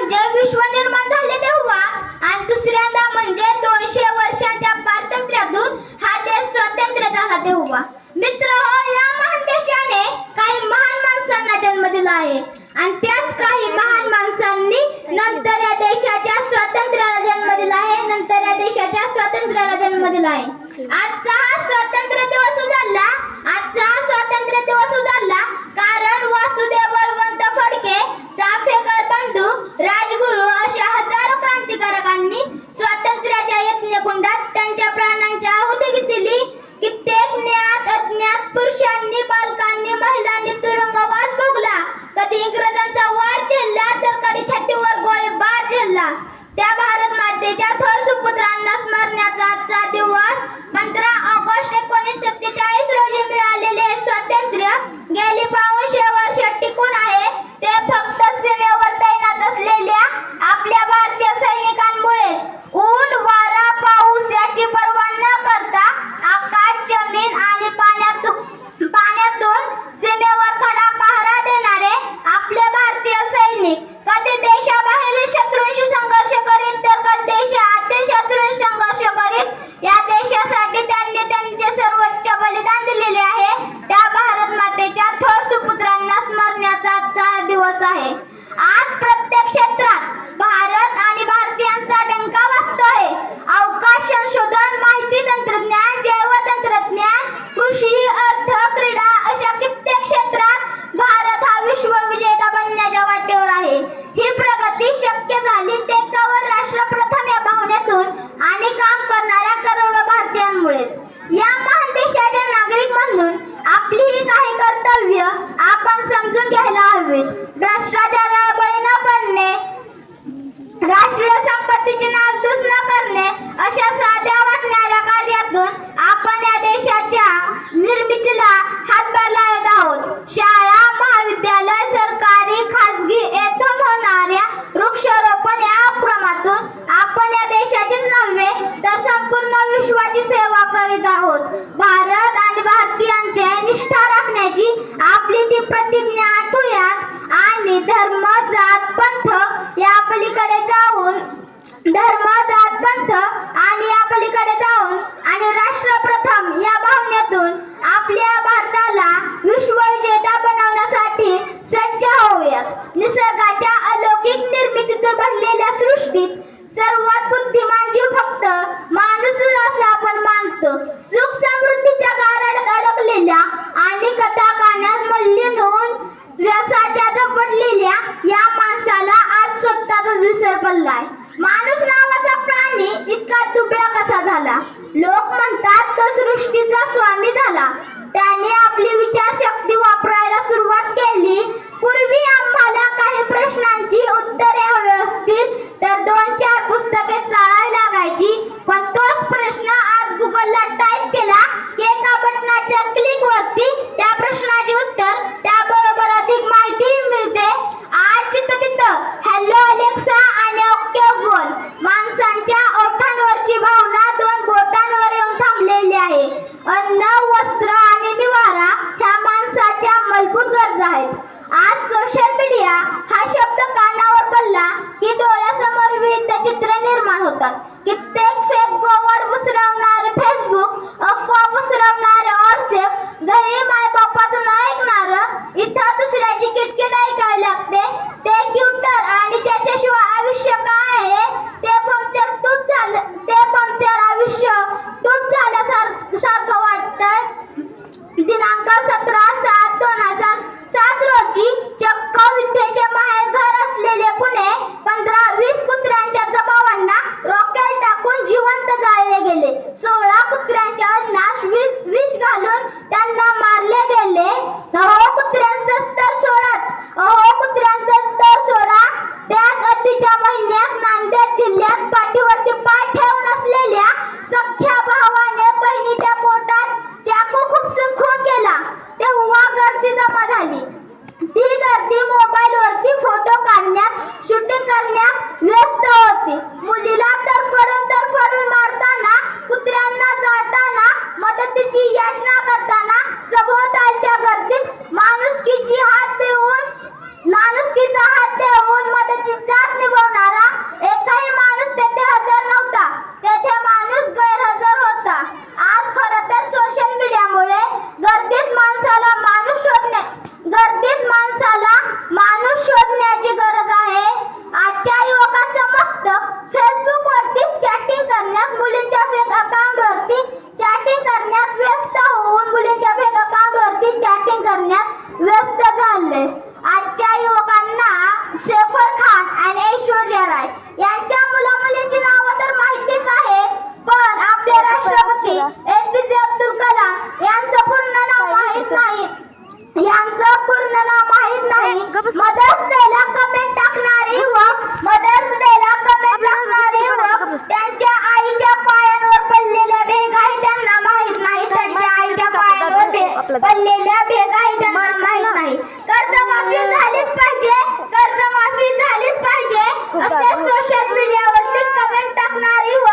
म्हणजे विश्व निर्माण झाले तेव्हा आणि दुसऱ्यांदा म्हणजे 200 वर्षांच्या स्वातंत्र्यातून हा देश स्वतंत्र झाला तेव्हा. मित्रहो, या महान देशाने काही महान माणसांना जन्म दिला आहे आणि त्याच काही महान माणसांनी नंतर या देशाच्या स्वातंत्र्याला जन्म दिला आहे. नंतर या देशाच्या स्वातंत्र्याला जन्म दिला आहे. आजचा हा स्वातंत्र्य दिवस उजाडला. आजचा हा स्वातंत्र्य दिवस उजाडला कारण वासुदेव बळवंत फडके, चाफेकर बंधू, राजगुरू अशा हजारो क्रांतिकारकांनी स्वातंत्र्याच्या यज्ञकुंडात त्यांच्या प्राणांची आहुती दिली. कित्येक ज्ञात अज्ञात पुरुषांनी, बालकांनी, महिलांनी तुरुंगवास भोगला. कधी इंग्रजांचा वार झेलला तर कधी छातीवर गोळीबार झेलला. त्या भारत मातेच्या थोर सुपुत्रांना स्मरण्याचा आजचा दिवस 15 ऑगस्ट 1947 रोजी मिळालेले स्वातंत्र्य गेली 500 वर्ष टिकून आहे ते फक्त सीमेवर तैनात असलेल्या आपल्या भारतीय सैनिकांमुळेच. ऊन, वारा, पाऊस याची पर्वा न करता आकाश, जमीन आणि पाण्यातून सीमेवर खडा पहारा देणारे आपले भारतीय सैनिक कधी देशाबाहेरील शत्रूंशी संघर्ष करीत तर कधी देशातील शत्रूंशी संघर्ष करीत या देशासाठी त्यांनी त्यांचे सर्वोच्च बलिदान दिलेले आहे. त्या भारत मातेच्या थोर सुपुत्रांना स्मरण्याचा आजचा दिवस आहे. आज प्रत्येक क्षेत्रात भारत आणि भारतीयांचा डंका वाजतोय. अवकाश संशोधन, माहिती तंत्रज्ञान, जैव तंत्रज्ञान, कृषी, अर्थ, क्रीडा अशा कित्येक क्षेत्रात भारत हा विश्वविजेता बनण्याच्या वाटेवर आहे. ही प्रगती शक्य झाली ते केवळ राष्ट्रप्रथम या भावनेतून आणि काम करणाऱ्या करोडो भारतीयांमुळेच. या महान देशाचे नागरिक म्हणून आपली ही काही कर्तव्य आपण समजून घ्यायला हवीत. भ्रष्टाचाराला बळी न पडणे, राष्ट्रीय संपत्तीची नासधूस न करणे अशा साध्या वाटणाऱ्या कार्यातून आपण या देशाच्या निर्मितीला हातभार लावत आहोत. शाळा, महाविद्यालय, सरकारी, खाजगी येथून होणाऱ्या वृक्षारोपण या उपक्रमातून आपण या देशाचीच नव्हे तर संपूर्ण विश्वाची सेवा करीत आहोत. भारत आणि भारतीयांची निष्ठा राखण्याची आपली ती प्रतिज्ञा आठवूयात आणि धर्म, जात, पंथ या पलीकडे जाऊन आणि राष्ट्रप्रथम या भावनेतून आपल्या भारताला विश्वविजेता बनवण्यासाठी सज्ज होऊयात. निसर्गाच्या अलौकिक निर्मितीतून भरलेल्या सृष्टीत सर्वात बुद्धिमान जीव फक्त माणूसच असं आपण मानतो. सुख समृद्धीच्या गारात अडकलेल्या आणि कथाकाण्यात मलिन होऊन व्यसाच्या झपटलेल्या या माणसाला आज स्वतःचाच विसर पडलाय. माणूस नावाचा प्राणी इतका दुबळा कसा झाला? लोक म्हणतात तो सृष्टीचा स्वामी झाला. त्याने आपली विचारशक्ती वापरायला सुरुवात केली. पूर्वी आम्हाला काही प्रश्नांची उत्तरे हवी असतील तर 2-4 पुस्तके चाळावी लागायची. पण तोच प्रश्न आज गुगलला टाईप केला की एका बटनाच्या क्लिकवरती त्या प्रश्नाचे उत्तर, त्याबरोबर अधिक माहिती मिळते. आज तिथं हॅलो अलेक्सा आणि ओके गुगल. माणसांच्या ओठांवरची भावना 2 बोटांवर येऊन थांबलेली आहे. अन्न, वस्त्र आणि निवारा ह्या माणसाच्या मूलभूत गरजा आहेत. आज सोशल मीडिया हा शब्द कानावर पडला की डोळ्यासमोर विविध चित्रे निर्माण होतात. कित्येक फेक गोवड उसरवणारे फेसबुक, अफवा पसरवणारे व्हॉट्सअप, घरी मायबापाचं न ऐकणारं, इथं दुसऱ्याची किटकिट ऐकावी लागते, ते ट्विटर आणि त्याच्याशिवाय आयुष्य काय आहे ते पंक्चर आयुष्य टूप झाल्यासारखं वाटतं. दिनांक 17/7/2007 रोजी चक्क विद्येचे माहेरघर असलेले पुणे 15-20 कुत्र्यांच्या जमावांना रॉकेल टाकून जिवंत जाळले गेले. 16 कुत्र्यांच्या अन्नात विष घालून त्यांना मारले गेले. अहो कुत्र्यांचं तर सोडा. त्याच अतीच्या महिन्यात नांदेड जिल्ह्यात पाठीवरती पाय ठेवून असलेल्या सख्या भावाने बहिणीच्या पोटात चाकू खुपसून खून केला. तेव्हा गर्दी जमा झाली. ती गर्दी मोबाईलवरती फोटो काढण्यात, शूटिंग करण्यात व्यस्त होती. मुलीला तरफडून मारताना, कुत्र्यांना जाळताना, मदतीची याचना करताना सभोवतालच्या गर्दीत माणुसकीची हात